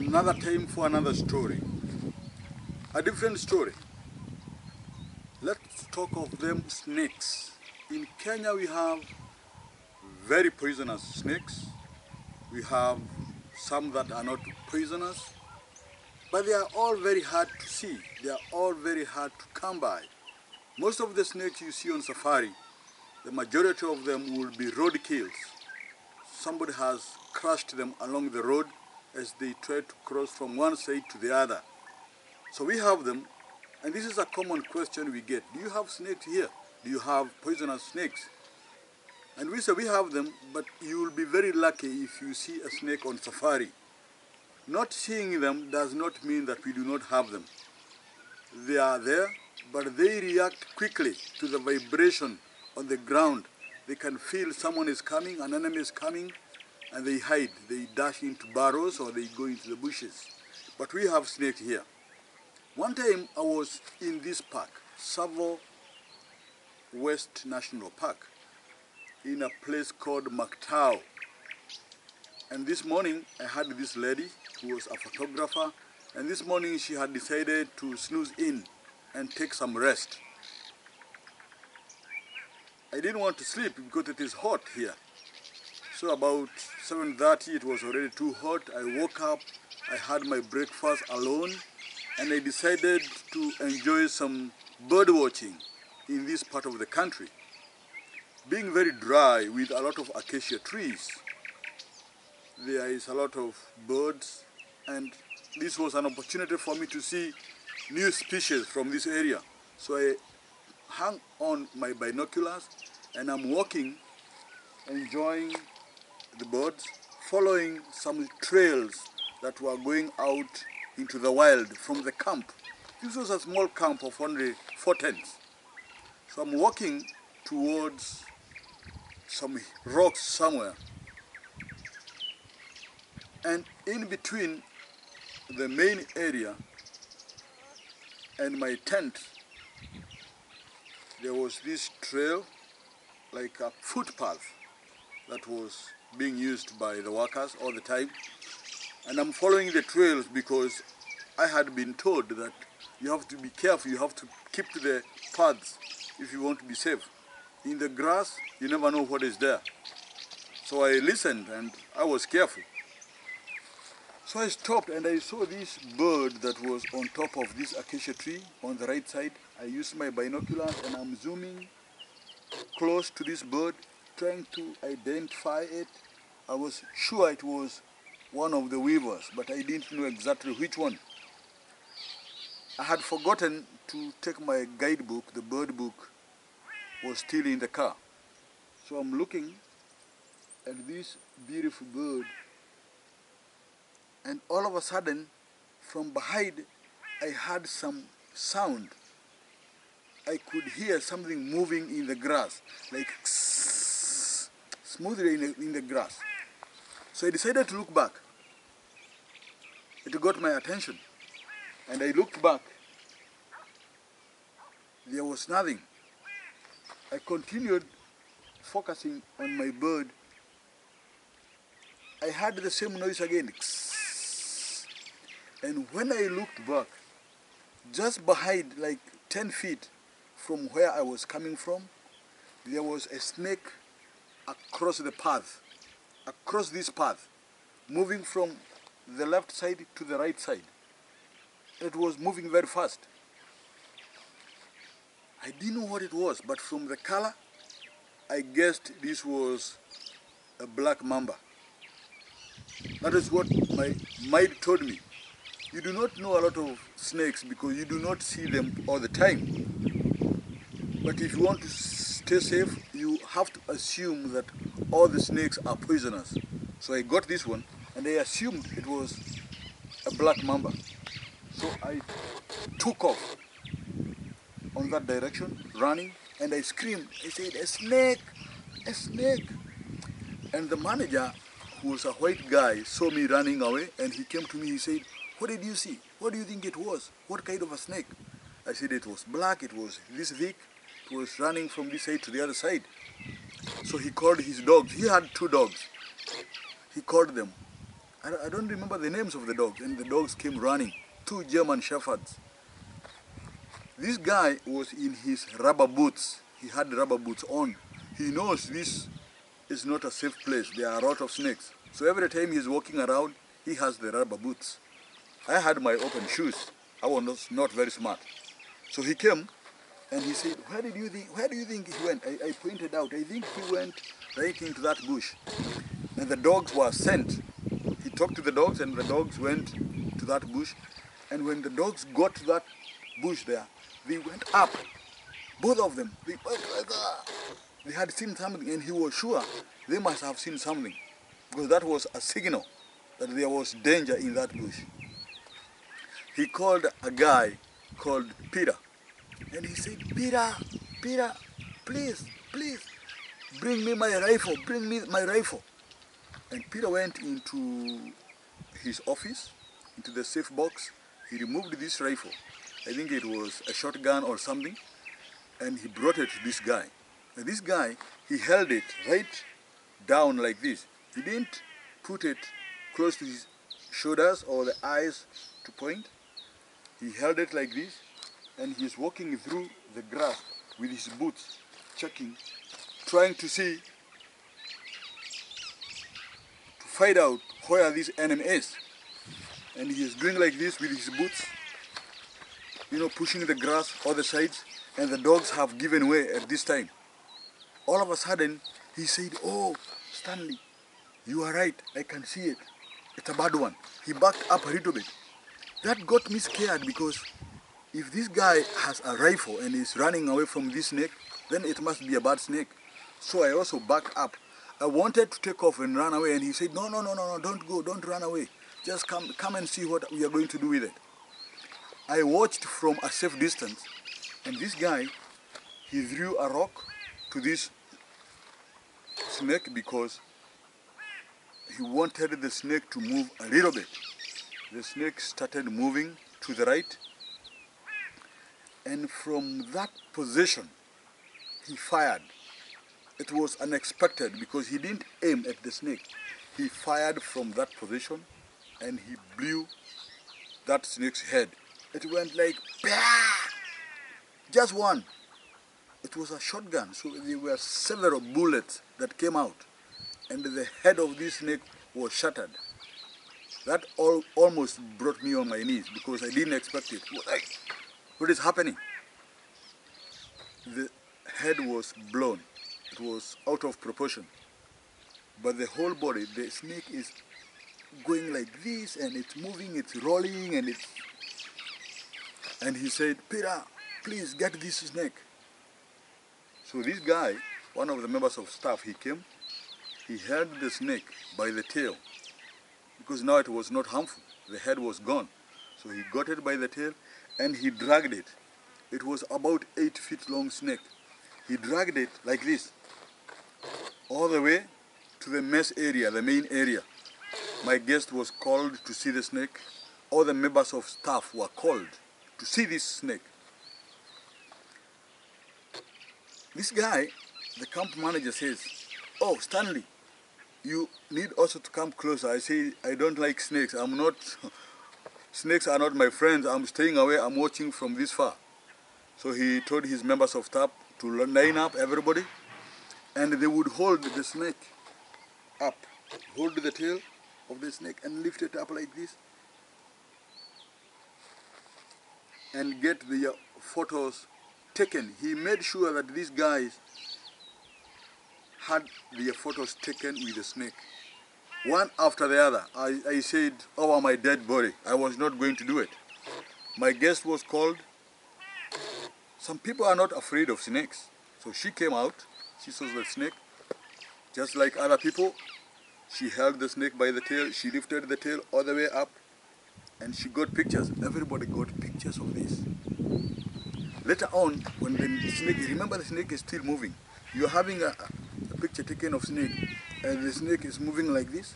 another time for another story. A different story. Let's talk of them snakes. In Kenya we have very poisonous snakes. We have some that are not poisonous, but they are all very hard to see. They are all very hard to come by. Most of the snakes you see on safari, the majority of them will be road kills. Somebody has crushed them along the road as they try to cross from one side to the other. So we have them, and this is a common question we get. Do you have snakes here? Do you have poisonous snakes? And we say we have them, but you will be very lucky if you see a snake on safari. Not seeing them does not mean that we do not have them. They are there, but they react quickly to the vibration on the ground. They can feel someone is coming, an enemy is coming, and they hide. They dash into burrows or they go into the bushes. But we have snakes here. One time I was in this park, Tsavo West National Park, in a place called Mactau. And this morning I had this lady who was a photographer, and this morning she had decided to snooze in and take some rest. I didn't want to sleep because it is hot here. So about 7:30, it was already too hot. I woke up, I had my breakfast alone, and I decided to enjoy some bird watching in this part of the country. Being very dry with a lot of acacia trees, there is a lot of birds, and this was an opportunity for me to see new species from this area. So I hung on my binoculars and I'm walking, enjoying the birds, following some trails that were going out into the wild from the camp. This was a small camp of only 4 tents. So I'm walking towards some rocks somewhere, and in between the main area and my tent there was this trail, like a footpath that was being used by the workers all the time. And I'm following the trails because I had been told that you have to be careful, you have to keep to the paths if you want to be safe. In the grass, you never know what is there. So I listened and I was careful. So I stopped and I saw this bird that was on top of this acacia tree on the right side. I used my binoculars and I'm zooming close to this bird, trying to identify it. I was sure it was one of the weavers, but I didn't know exactly which one. I had forgotten to take my guidebook. The bird book was still in the car. So I'm looking at this beautiful bird, and all of a sudden, from behind, I heard some sound. I could hear something moving in the grass, like smoothly in the grass. So I decided to look back. It got my attention, and I looked back. There was nothing. I continued focusing on my bird. I heard the same noise again. And when I looked back, just behind, like 10 feet from where I was coming from, there was a snake across the path, across this path, moving from the left side to the right side. It was moving very fast. I didn't know what it was, but from the color, I guessed this was a black mamba. That is what my mind told me. You do not know a lot of snakes because you do not see them all the time. But if you want to stay safe, you have to assume that all the snakes are poisonous. So I got this one and I assumed it was a black mamba. So I took off on that direction, running, and I screamed. I said, "A snake! A snake!" And the manager, who was a white guy, saw me running away, and he came to me. He said, "What did you see? What do you think it was? What kind of a snake?" I said it was black, it was this thick, it was running from this side to the other side. So he called his dogs. He had 2 dogs. He called them. I don't remember the names of the dogs, and the dogs came running. 2 German Shepherds. This guy was in his rubber boots. He had rubber boots on. He knows this is not a safe place. There are a lot of snakes. So every time he's walking around, he has the rubber boots. I had my open shoes. I was not very smart. So he came and he said, where do you think he went? I pointed out, I think he went right into that bush. And the dogs were sent. He talked to the dogs and the dogs went to that bush. And when the dogs got to that bush there, they went up. Both of them. They went like that. They had seen something and he was sure they must have seen something. Because that was a signal that there was danger in that bush. He called a guy called Peter. And he said, Peter, please, bring me my rifle. And Peter went into his office, into the safe box. He removed this rifle. I think it was a shotgun or something. And he brought it to this guy. And this guy, he held it right down like this. He didn't put it close to his shoulders or the eyes to point. He held it like this. And he's walking through the grass with his boots, checking, trying to see, to find out where this enemy is. And he is doing like this with his boots, you know, pushing the grass all the sides, and the dogs have given way at this time. All of a sudden, he said, oh, Stanley, you are right, I can see it. It's a bad one. He backed up a little bit. That got me scared because if this guy has a rifle and is running away from this snake, then it must be a bad snake. So I also backed up. I wanted to take off and run away, and he said, no, don't go, don't run away. Just come and see what we are going to do with it. I watched from a safe distance, and this guy, he threw a rock to this snake because he wanted the snake to move a little bit. The snake started moving to the right, and from that position, he fired. It was unexpected because he didn't aim at the snake. He fired from that position and he blew that snake's head. It went like, bah! Just one. It was a shotgun, so there were several bullets that came out, and the head of this snake was shattered. That almost brought me on my knees because I didn't expect it. What is happening? The head was blown. It was out of proportion. But the whole body, the snake is going like this, and it's moving, it's rolling, and he said, Peter, please get this snake. So this guy, one of the members of staff, he came, he held the snake by the tail, because now it was not harmful. The head was gone. So he got it by the tail and he dragged it. It was about 8 feet long snake. He dragged it like this, all the way to the mess area, the main area. My guest was called to see the snake. All the members of staff were called to see this snake. This guy, the camp manager, says, oh, Stanley, you need also to come closer. I say, I don't like snakes. Snakes are not my friends. I'm staying away. I'm watching from this far. So he told his members of staff to line up everybody, and they would hold the snake up, hold the tail of the snake and lift it up like this, and get the photos taken. He made sure that these guys had their photos taken with the snake, one after the other. I said, over my dead body, I was not going to do it. My guest was called. Some people are not afraid of snakes. So she came out, she saw the snake, just like other people. She held the snake by the tail, she lifted the tail all the way up, and she got pictures. Everybody got pictures of this. Later on, when the snake, remember the snake is still moving. You're having a picture taken of snake, and the snake is moving like this.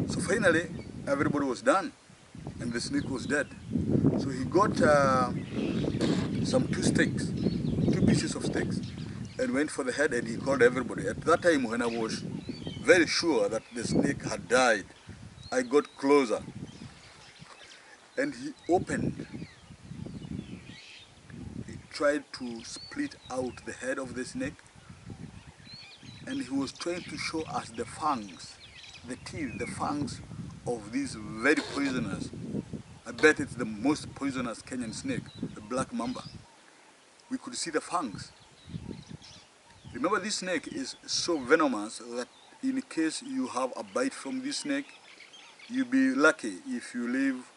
So finally, everybody was done, and the snake was dead. So he got some 2 sticks, 2 pieces of sticks, and went for the head, and he called everybody. At that time, when I was very sure that the snake had died, I got closer, and he opened. He tried to split out the head of the snake, and he was trying to show us the fangs, the teeth, the fangs of these very poisonous. I bet it's the most poisonous Kenyan snake, the black mamba. We could see the fangs. Remember, this snake is so venomous that in case you have a bite from this snake, you'll be lucky if you live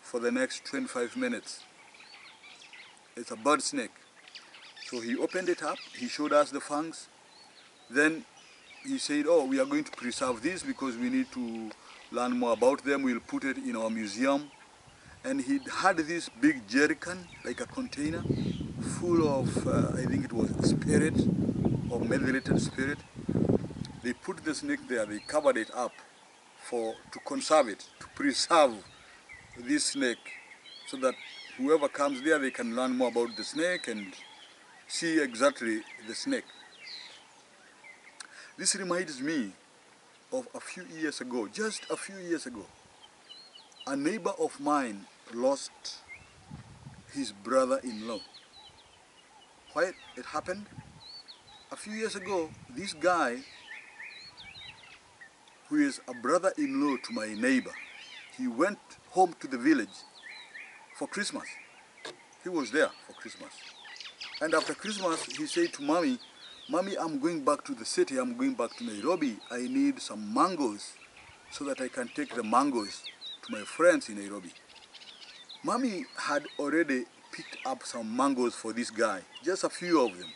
for the next 25 minutes. It's a bird snake. So he opened it up, he showed us the fangs. Then he said, oh, we are going to preserve this because we need to learn more about them. We'll put it in our museum. And he had this big jerrycan, like a container, full of, I think it was spirit, or methylated spirit. They put the snake there, they covered it up to conserve it, to preserve this snake, so that whoever comes there, they can learn more about the snake and see exactly the snake. This reminds me of a few years ago, just a few years ago. A neighbor of mine lost his brother-in-law. Why it happened? A few years ago, this guy, who is a brother-in-law to my neighbor, he went home to the village for Christmas. He was there for Christmas. And after Christmas, he said to Mommy, Mommy, I'm going back to the city, I'm going back to Nairobi. I need some mangoes so that I can take the mangoes to my friends in Nairobi. Mommy had already picked up some mangoes for this guy, just a few of them.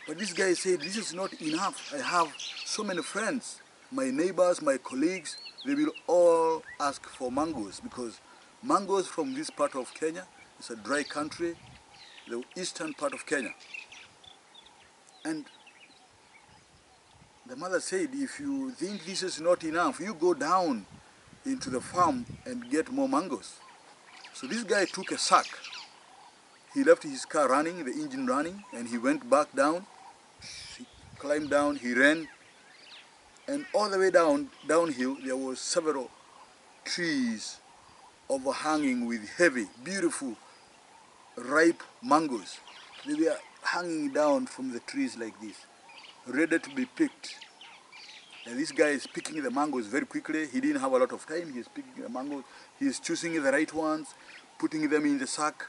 But this guy said, this is not enough. I have so many friends, my neighbors, my colleagues, they will all ask for mangoes because mangoes from this part of Kenya, it's a dry country, the eastern part of Kenya. And the mother said, if you think this is not enough, you go down into the farm and get more mangoes. So this guy took a sack. He left his car running, the engine running, and he went back down. He climbed down, he ran, and all the way downhill, there were several trees overhanging with heavy, beautiful, ripe mangoes. They were hanging down from the trees like this, ready to be picked. And this guy is picking the mangoes very quickly. He didn't have a lot of time. He's picking the mangoes. He's choosing the right ones, putting them in the sack.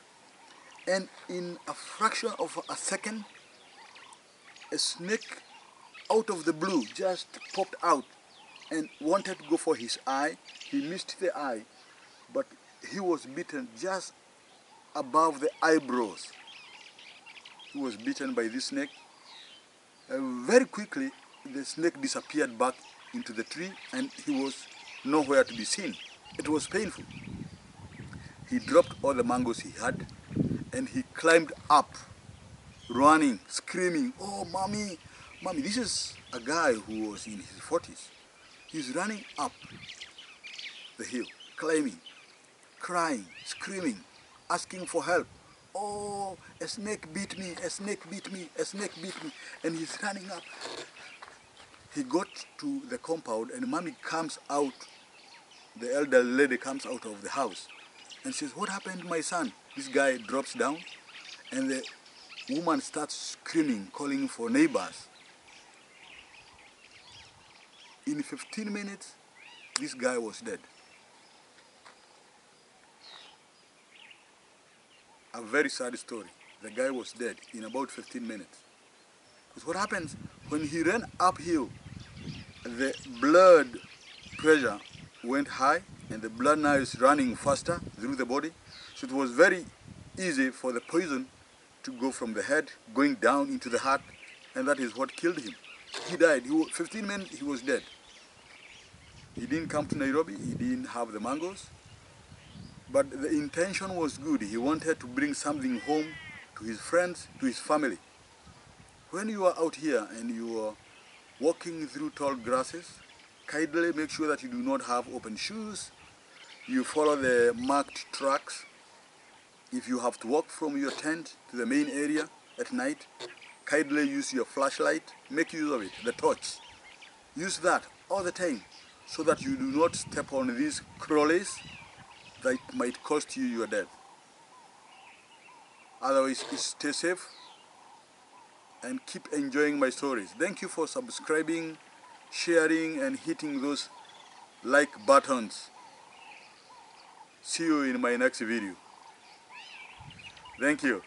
And in a fraction of a second, a snake out of the blue just popped out and wanted to go for his eye. He missed the eye, but he was bitten just above the eyebrows. He was bitten by this snake. Very quickly, the snake disappeared back into the tree and he was nowhere to be seen. It was painful. He dropped all the mangoes he had and he climbed up, running, screaming, oh, mommy, mommy. This is a guy who was in his 40s. He's running up the hill, climbing, crying, screaming, asking for help. Oh, a snake bit me, a snake bit me, a snake bit me. And he's running up. He got to the compound and mommy comes out, the elderly lady comes out of the house and says, what happened to my son? This guy drops down and the woman starts screaming, calling for neighbors. In 15 minutes, this guy was dead. A very sad story. The guy was dead in about 15 minutes. Because what happens, when he ran uphill, the blood pressure went high and the blood now is running faster through the body. So it was very easy for the poison to go from the head, going down into the heart, and that is what killed him. He died. 15 minutes, he was dead. He didn't come to Nairobi, he didn't have the mangoes, but the intention was good. He wanted to bring something home to his friends, to his family. When you are out here and you are walking through tall grasses, kindly make sure that you do not have open shoes. You follow the marked tracks. If you have to walk from your tent to the main area at night, kindly use your flashlight. Make use of it, the torch. Use that all the time so that you do not step on these crawlies that might cost you your death. Otherwise, stay safe and keep enjoying my stories. Thank you for subscribing, sharing, and hitting those like buttons. See you in my next video. Thank you.